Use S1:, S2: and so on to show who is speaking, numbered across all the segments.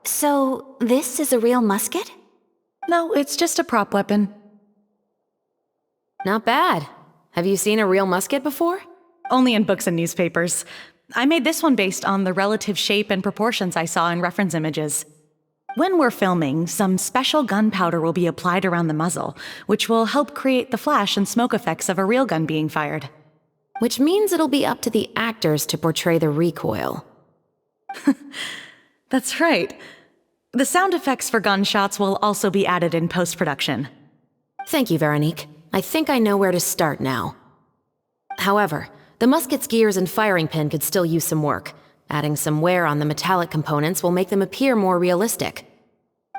S1: So, this is a real musket?
S2: No, it's just a prop weapon.
S3: Not bad. Have you seen a real musket before?
S2: Only in books and newspapers. I made this one based on the relative shape and proportions I saw in reference images. When we're filming, some special gunpowder will be applied around the muzzle, which will help create the flash and smoke effects of a real gun being fired.
S3: Which means it'll be up to the actors to portray the recoil.
S2: That's right. The sound effects for gunshots will also be added in post-production.
S3: Thank you, Veronique. I think I know where to start now. However, the musket's gears and firing pin could still use some work. Adding some wear on the metallic components will make them appear more realistic.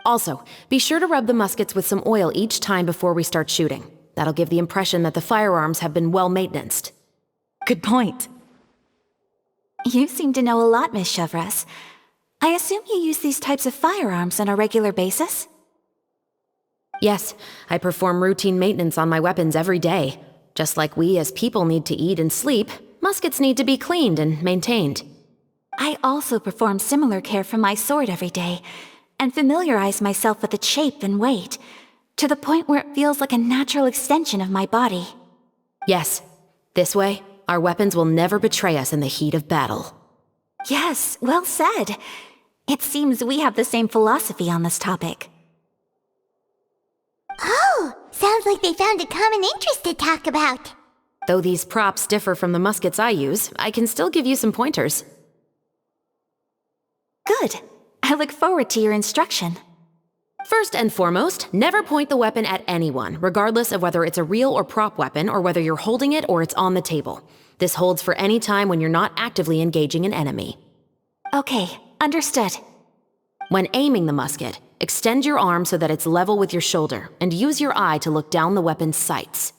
S3: Also, be sure to rub the muskets with some oil each time before we start shooting. That'll give the impression that the firearms have been well-maintained.
S2: Good point.
S1: You seem to know a lot, Miss Chevres. I assume you use these types of firearms on a regular basis?
S3: Yes, I perform routine maintenance on my weapons every day. Just like we as people need to eat and sleep, muskets need to be cleaned and maintained.
S1: I also perform similar care for my sword every day, and familiarize myself with its shape and weight, to the point where it feels like a natural extension of my body.
S3: Yes, this way, our weapons will never betray us in the heat of battle.
S1: Yes, well said. It seems we have the same philosophy on this topic.
S4: Oh, sounds like they found a common interest to talk about.
S3: Though these props differ from the muskets I use, I can still give you some pointers.
S1: Good. I look forward to your instruction.
S3: First and foremost, never point the weapon at anyone, regardless of whether it's a real or prop weapon or whether you're holding it or it's on the table. This holds for any time when you're not actively engaging an enemy.
S1: Okay, understood.
S3: When aiming the musket, extend your arm so that it's level with your shoulder, and use your eye to look down the weapon's sights.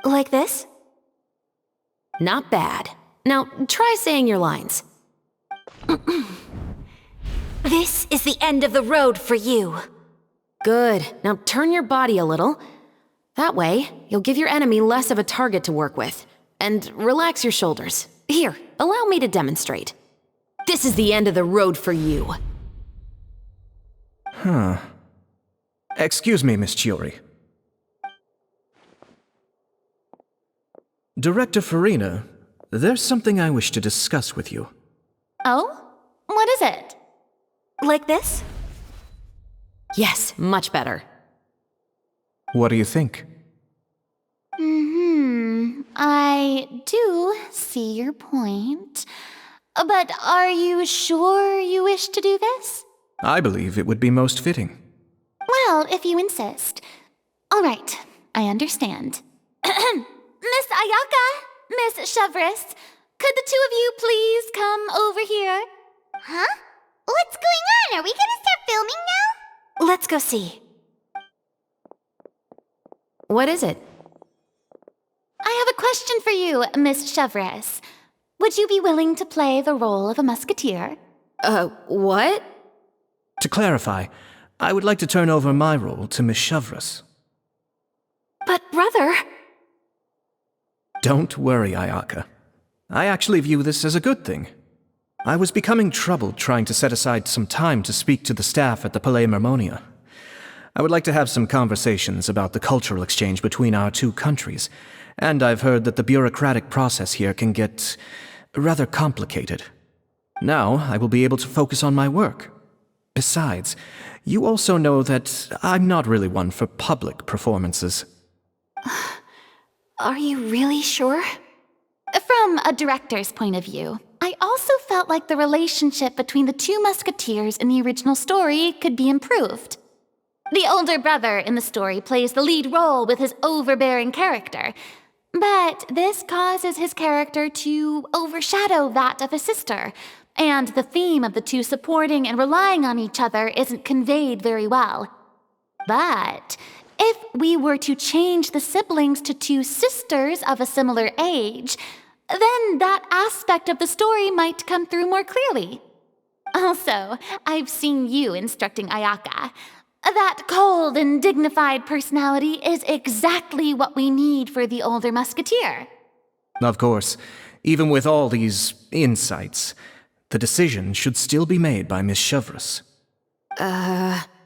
S1: Like this?
S3: Not bad. Now, try saying your lines.
S1: This is the end of the road for you.
S3: Good. Now turn your body a little. That way, you'll give your enemy less of a target to work with. And relax your shoulders. Here, allow me to demonstrate. This is the end of the road for you.
S5: Excuse me, Miss Chiori. Director Farina, there's something I wish to discuss with you.
S6: Oh? What is it?
S1: Like this?
S3: Yes, much better.
S5: What do you think?
S6: I do see your point. But are you sure you wish to do this?
S5: I believe it would be most fitting.
S6: Well, if you insist. All right, I understand. Miss Ayaka, Miss Chevres, could the two of you please come over here?
S4: Huh? What's going on? Are we gonna start filming now?
S1: Let's go see.
S3: What is it?
S6: I have a question for you, Miss Chevres. Would you be willing to play the role of a musketeer?
S3: What?
S5: To clarify, I would like to turn over my role to Miss Chevres.
S1: But brother...
S5: Don't worry, Ayaka. I actually view this as a good thing. I was becoming troubled trying to set aside some time to speak to the staff at the Palais Mermonia. I would like to have some conversations about the cultural exchange between our two countries, and I've heard that the bureaucratic process here can get rather complicated. Now I will be able to focus on my work. Besides, you also know that I'm not really one for public performances.
S1: Are you really sure?
S6: From a director's point of view, I also felt like the relationship between the two musketeers in the original story could be improved. The older brother in the story plays the lead role with his overbearing character, but this causes his character to overshadow that of his sister, and the theme of the two supporting and relying on each other isn't conveyed very well. But if we were to change the siblings to two sisters of a similar age, then that aspect of the story might come through more clearly. Also, I've seen you instructing Ayaka. That cold and dignified personality is exactly what we need for the older musketeer.
S5: Of course, even with all these insights, the decision should still be made by Miss Chevres.
S4: Chevrolet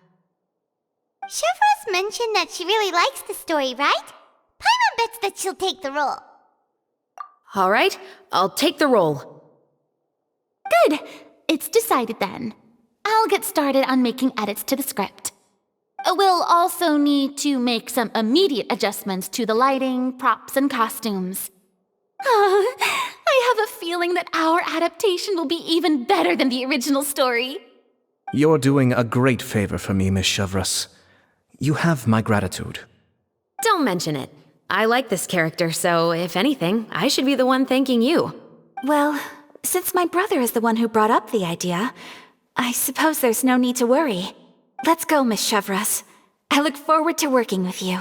S4: mentioned that she really likes the story, right? Paimon bets that she'll take the role.
S3: All right, I'll take the role.
S6: Good. It's decided then. I'll get started on making edits to the script. We'll also need to make some immediate adjustments to the lighting, props, and costumes. I have a feeling that our adaptation will be even better than the original story.
S5: You're doing a great favor for me, Miss Chevrolet. You have my gratitude.
S3: Don't mention it. I like this character, so if anything, I should be the one thanking you.
S1: Well, since my brother is the one who brought up the idea, I suppose there's no need to worry. Let's go, Miss Chevrolet. I look forward to working with you.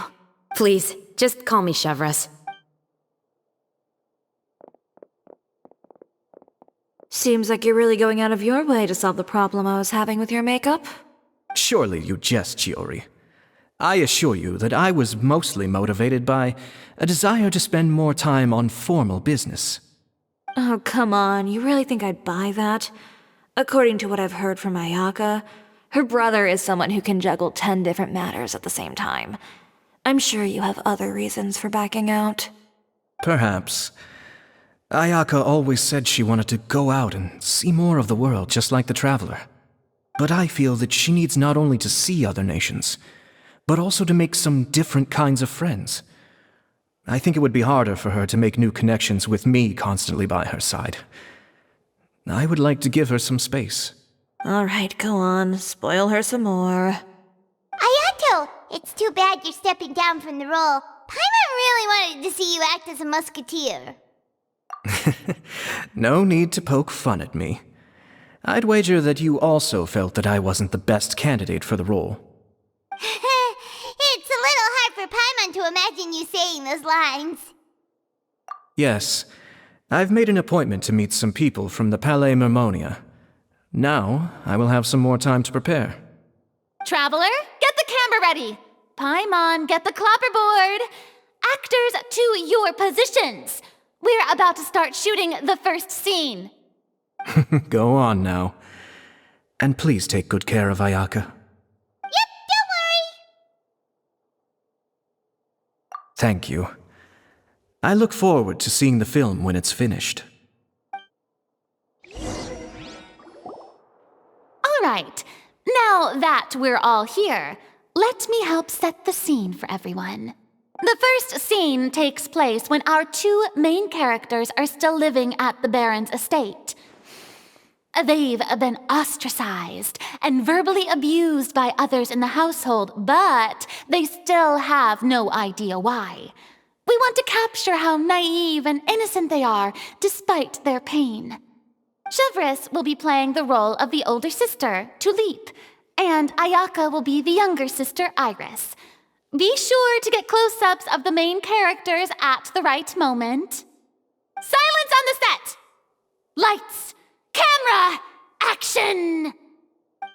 S3: Please, just call me Chevrolet.
S1: Seems like you're really going out of your way to solve the problem I was having with your makeup.
S5: Surely you jest, Chiori. I assure you that I was mostly motivated by a desire to spend more time on formal business.
S1: Oh, come on. You really think I'd buy that? According to what I've heard from Ayaka, her brother is someone who can juggle 10 different matters at the same time. I'm sure you have other reasons for backing out.
S5: Perhaps. Ayaka always said she wanted to go out and see more of the world, just like the traveler. But I feel that she needs not only to see other nations, but also to make some different kinds of friends. I think it would be harder for her to make new connections with me constantly by her side. I would like to give her some space.
S1: All right, go on. Spoil her some more.
S4: Ayato, it's too bad you're stepping down from the role. Paimon really wanted to see you act as a musketeer.
S5: No need to poke fun at me. I'd wager that you also felt that I wasn't the best candidate for the role.
S4: It's a little hard for Paimon to imagine you saying those lines.
S5: Yes, I've made an appointment to meet some people from the Palais Mermonia. Now, I will have some more time to prepare.
S6: Traveler, get the camera ready. Paimon, get the clapperboard. Actors, to your positions. We're about to start shooting the first scene.
S5: Go on now. And please take good care of Ayaka.
S4: Yep, don't worry.
S5: Thank you. I look forward to seeing the film when it's finished.
S6: All right, now that we're all here, let me help set the scene for everyone. The first scene takes place when our two main characters are still living at the Baron's estate. They've been ostracized and verbally abused by others in the household, but they still have no idea why. We want to capture how naive and innocent they are despite their pain. Chevrolet will be playing the role of the older sister, Tulip, and Ayaka will be the younger sister, Iris. Be sure to get close-ups of the main characters at the right moment. Silence on the set! Lights, camera, action!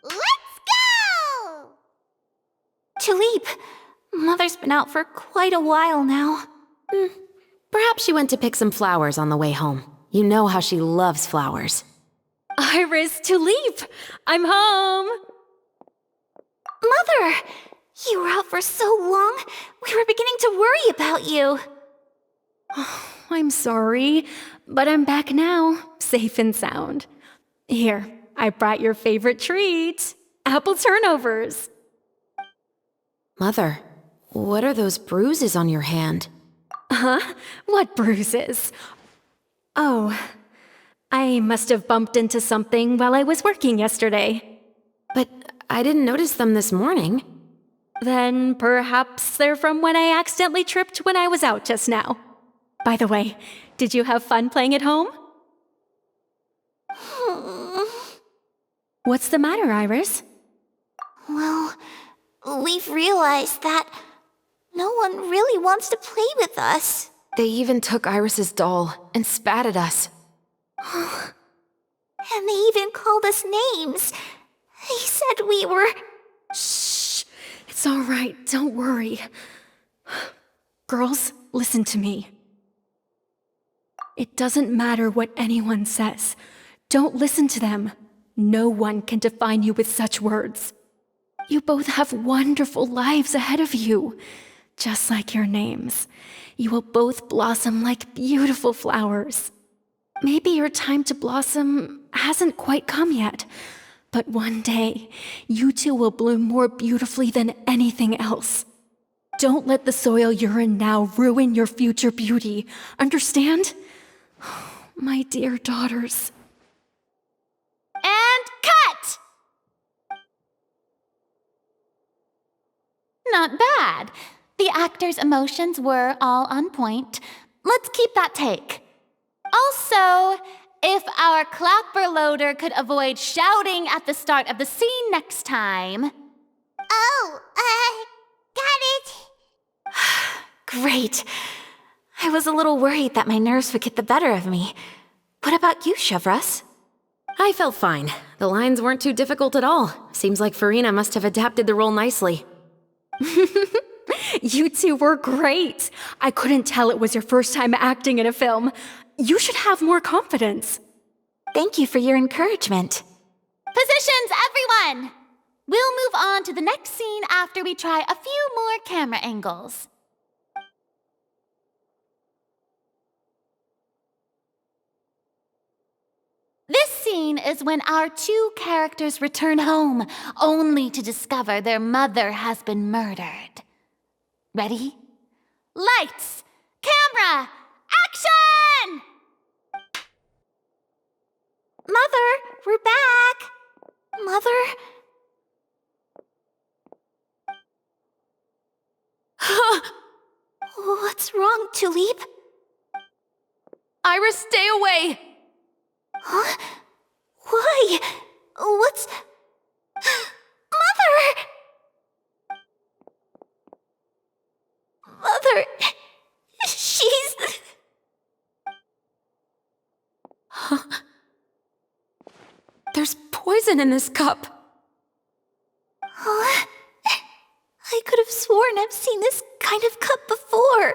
S4: Let's go!
S1: Tulip, Mother's been out for quite a while now.
S3: Perhaps she went to pick some flowers on the way home. You know how she loves flowers.
S7: Iris, Tulip, I'm home!
S1: Mother! You were out for so long, we were beginning to worry about you.
S7: I'm sorry, but I'm back now, safe and sound. Here, I brought your favorite treat, apple turnovers.
S3: Mother, what are those bruises on your hand?
S7: Huh? What bruises? Oh, I must have bumped into something while I was working yesterday.
S3: But I didn't notice them this morning.
S7: Then perhaps they're from when I accidentally tripped when I was out just now. By the way, did you have fun playing at home? What's the matter, Iris?
S1: Well, we've realized that no one really wants to play with us.
S3: They even took Iris's doll and spat at us.
S1: And they even called us names. They said we were...
S7: Shh! It's all right, don't worry. Girls, listen to me. It doesn't matter what anyone says. Don't listen to them. No one can define you with such words. You both have wonderful lives ahead of you. Just like your names. You will both blossom like beautiful flowers. Maybe your time to blossom hasn't quite come yet, but one day, you two will bloom more beautifully than anything else. Don't let the soil you're in now ruin your future beauty. Understand? My dear daughters.
S6: And cut! Not bad. The actors' emotions were all on point. Let's keep that take. Also, if our clapper loader could avoid shouting at the start of the scene next time.
S4: Oh, got it.
S3: Great. I was a little worried that my nerves would get the better of me. What about you, Chevros? I felt fine. The lines weren't too difficult at all. Seems like Farina must have adapted the role nicely.
S7: You two were great. I couldn't tell it was your first time acting in a film. You should have more confidence.
S3: Thank you for your encouragement.
S6: Positions, everyone! We'll move on to the next scene after we try a few more camera angles. This scene is when our two characters return home, only to discover their mother has been murdered. Ready? Lights! Camera! Action!
S3: Mother, we're back! Mother? What's wrong, Tulip?
S1: Iris, stay away!
S3: Huh? Why? What's... Mother! Mother... She's... There's poison in this cup. Huh? I could have sworn I've seen this kind of cup before.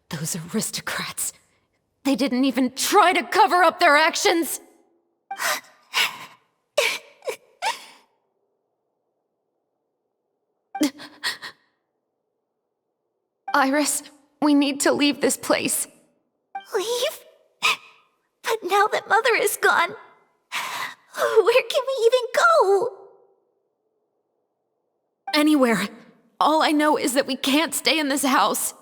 S3: Those aristocrats. They didn't even try to cover up their actions. Iris, we need to leave this place. Leave? But now that Mother is gone, where can we even go? Anywhere. All I know is that we can't stay in this house.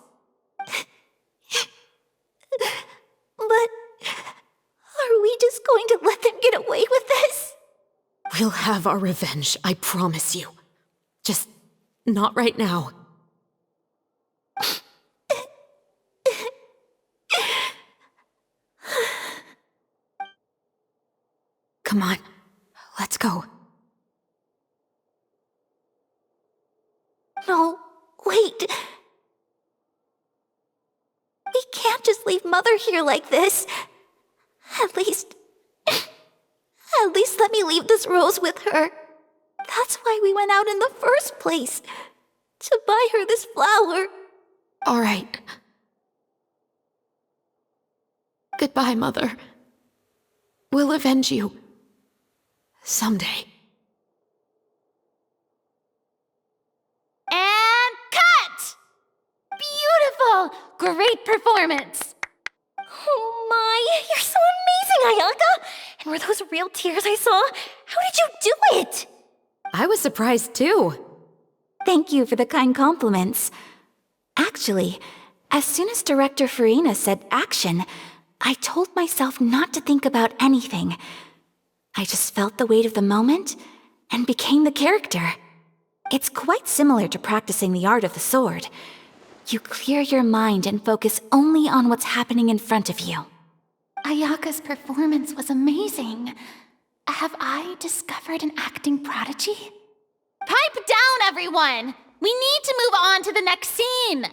S3: But are we just going to let them get away with this? We'll have our revenge, I promise you. Just not right now. Come on, let's go. No, wait. We can't just leave Mother here like this. At least let me leave this rose with her. That's why we went out in the first place. To buy her this flower. All right. Goodbye, Mother. We'll avenge you. Someday.
S6: And cut! Beautiful! Great performance!
S3: Oh my, you're so amazing, Ayaka! And were those real tears I saw? How did you do it? I was surprised too. Thank you for the kind compliments. Actually, as soon as Director Farina said action, I told myself not to think about anything. I just felt the weight of the moment and became the character. It's quite similar to practicing the art of the sword. You clear your mind and focus only on what's happening in front of you.
S6: Ayaka's performance was amazing. Have I discovered an acting prodigy? Pipe down, everyone! We need to move on to the next scene!